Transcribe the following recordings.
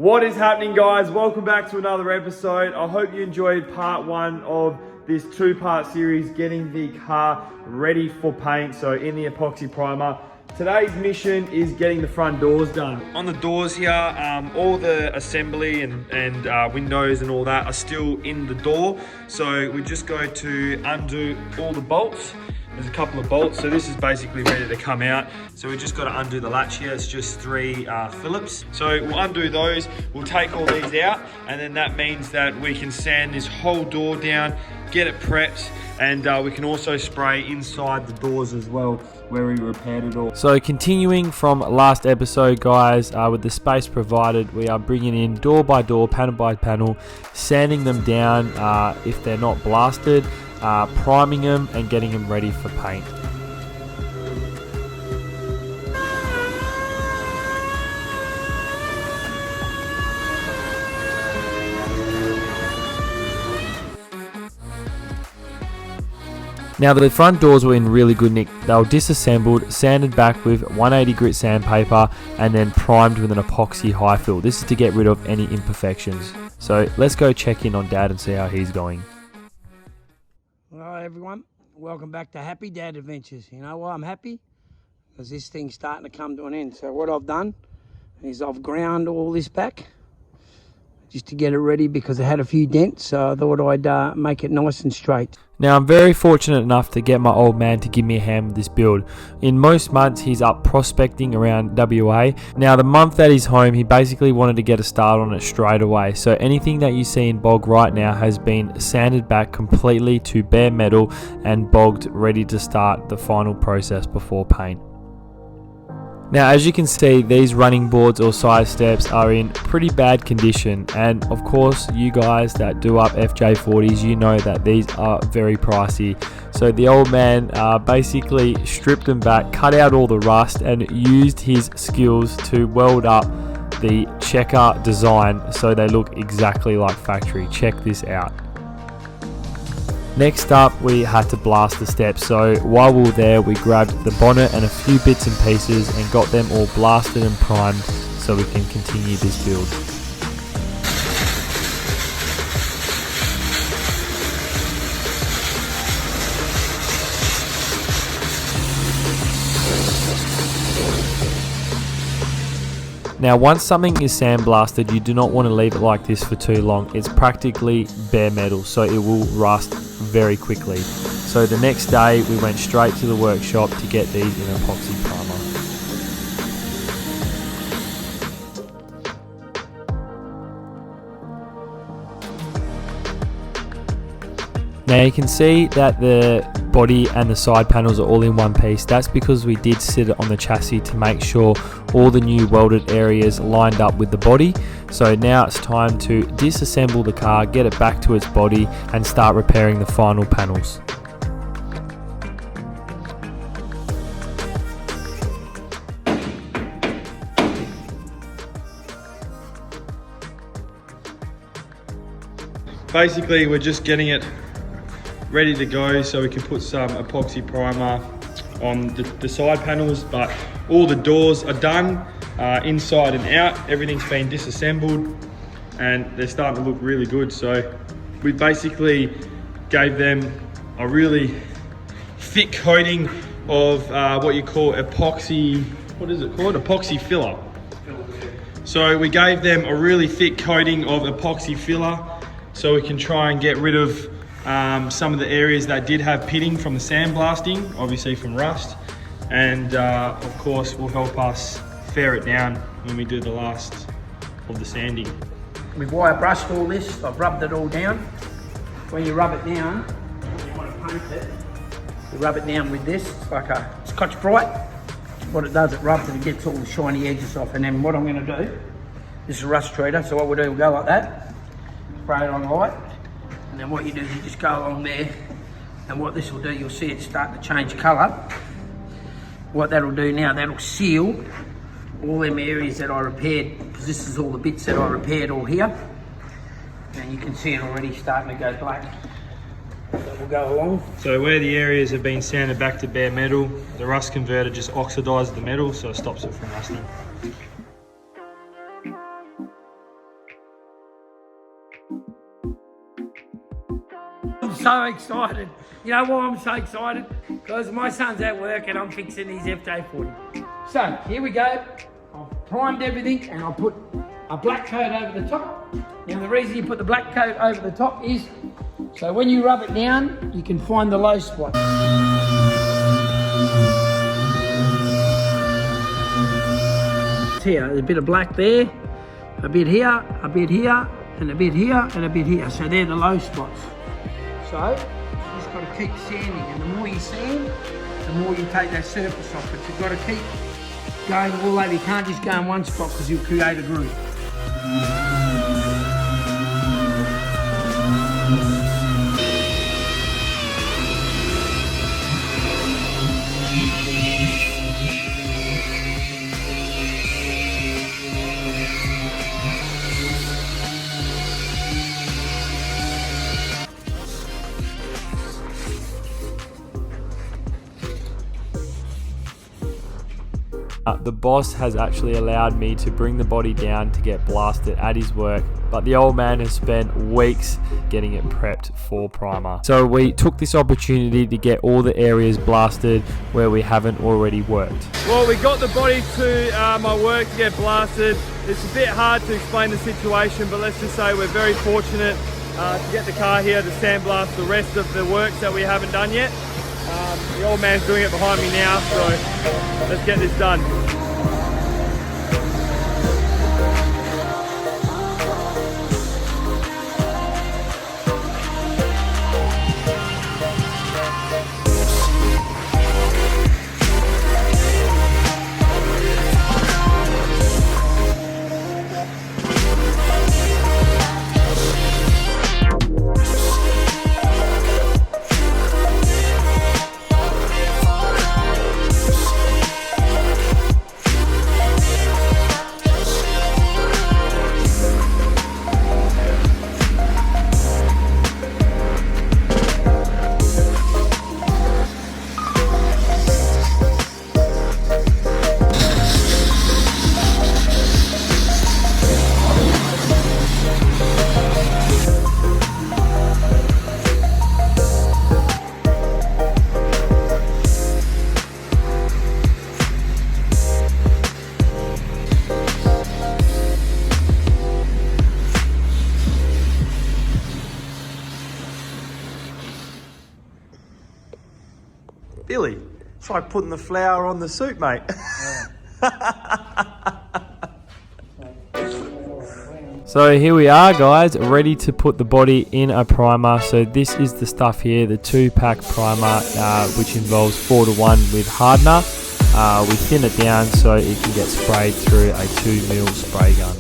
What is happening, guys? Welcome back to another episode. I hope you enjoyed part one of this two-part series, getting the car ready for paint, so in the epoxy primer. Today's mission is getting the front doors done. On the doors here, all the assembly and windows and all that are still in the door, so we just go to undo all the bolts. There's a couple of bolts, so this is basically ready to come out. So we just got to undo the latch here. It's just 3 Phillips. So we'll undo those, we'll take all these out, and then that means that we can sand this whole door down, get it prepped, and we can also spray inside the doors as well, where we repaired it all. So continuing from last episode, guys, with the space provided, we are bringing in door by door, panel by panel, sanding them down if they're not blasted, priming them and getting them ready for paint. Now the front doors were in really good nick. They were disassembled, sanded back with 180 grit sandpaper, and then primed with an epoxy high fill. This is to get rid of any imperfections. So let's go check in on Dad and see how he's going. Hello everyone, welcome back to Happy Dad Adventures. You know why I'm happy? Because this thing's starting to come to an end. So what I've done is I've ground all this back just to get it ready because it had a few dents, so I thought I'd make it nice and straight. Now I'm very fortunate enough to get my old man to give me a hand with this build. In most months he's up prospecting around WA. Now the month that he's home, he basically wanted to get a start on it straight away. So anything that you see in bog right now has been sanded back completely to bare metal and bogged, ready to start the final process before paint. Now as you can see, these running boards or side steps are in pretty bad condition, and of course you guys that do up FJ40s, you know that these are very pricey. So the old man basically stripped them back, cut out all the rust, and used his skills to weld up the checker design so they look exactly like factory. Check this out. Next up, we had to blast the steps, so while we were there we grabbed the bonnet and a few bits and pieces and got them all blasted and primed so we can continue this build. Now once something is sandblasted, you do not want to leave it like this for too long. It's practically bare metal, so it will rust very quickly. So the next day we went straight to the workshop to get these in epoxy primer. Now you can see that the body and the side panels are all in one piece. That's because we did sit it on the chassis to make sure all the new welded areas lined up with the body. So now it's time to disassemble the car, get it back to its body, and start repairing the final panels. Basically we're just getting it ready to go so we can put some epoxy primer on the side panels, but all the doors are done, inside and out. Everything's been disassembled and they're starting to look really good. So we basically gave them a really thick coating of what you call epoxy, what is it called? Epoxy filler. So we gave them a really thick coating of epoxy filler so we can try and get rid of some of the areas that did have pitting from the sandblasting, obviously from rust, and of course will help us fare it down when we do the last of the sanding. We've wire brushed all this, I've rubbed it all down. When you rub it down, when you want to paint it, you rub it down with this. It's like a Scotch Brite. What it does, it rubs it and gets all the shiny edges off. And then what I'm going to do, this is a rust treater, so what we'll do, we'll go like that, spray it on light. And then what you do is you just go along there, and what this will do, you'll see it start to change colour. What that'll do now, that'll seal all them areas that I repaired, because this is all the bits that I repaired all here. And you can see it already starting to go black. So we'll go along. So where the areas have been sanded back to bare metal, the rust converter just oxidises the metal, so it stops it from rusting. I'm so excited. You know why I'm so excited? Because my son's at work and I'm fixing his FJ40. So here we go. I've primed everything and I'll put a black coat over the top. Now the reason you put the black coat over the top is so when you rub it down, you can find the low spot. Here, there's a bit of black there, a bit here, a bit here, and a bit here, and a bit here. So they're the low spots. So you just got to keep sanding, and the more you sand, the more you take that surface off. But you've got to keep going all over. You can't just go in one spot because you'll create a groove. The boss has actually allowed me to bring the body down to get blasted at his work, but the old man has spent weeks getting it prepped for primer. So we took this opportunity to get all the areas blasted where we haven't already worked. Well, we got the body to my work to get blasted. It's a bit hard to explain the situation, but let's just say we're very fortunate to get the car here to sandblast the rest of the works that we haven't done yet. The old man's doing it behind me now, so let's get this done. Billy, it's like putting the flour on the soup, mate. So here we are, guys, ready to put the body in a primer. So this is the stuff here, the 2-pack primer, which involves 4:1 with hardener. We thin it down so it can get sprayed through a 2mm spray gun.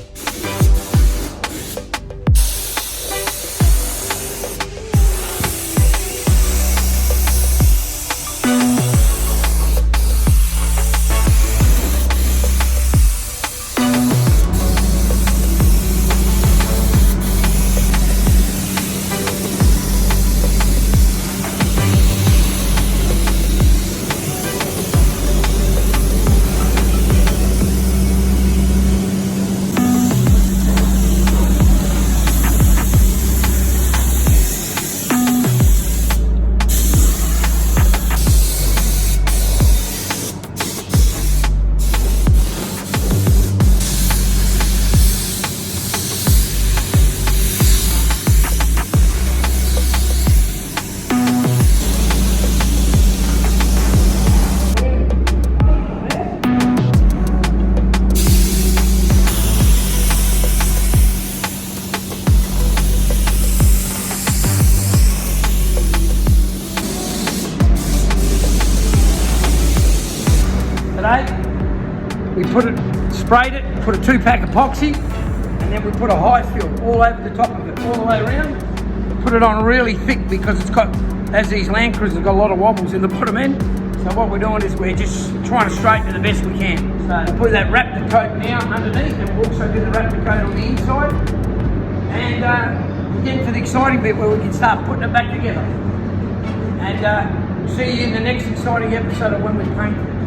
We sprayed it, put a 2-pack epoxy, and then we put a high fill all over the top of it, all the way around. We put it on really thick because it's got, as these Land Cruisers have got a lot of wobbles in the bottom end. So what we're doing is we're just trying to straighten it the best we can. So we'll put that Raptor coat now underneath, and we'll also do the Raptor coat on the inside. And we're getting to the exciting bit where we can start putting it back together. And see you in the next exciting episode of when we paint it.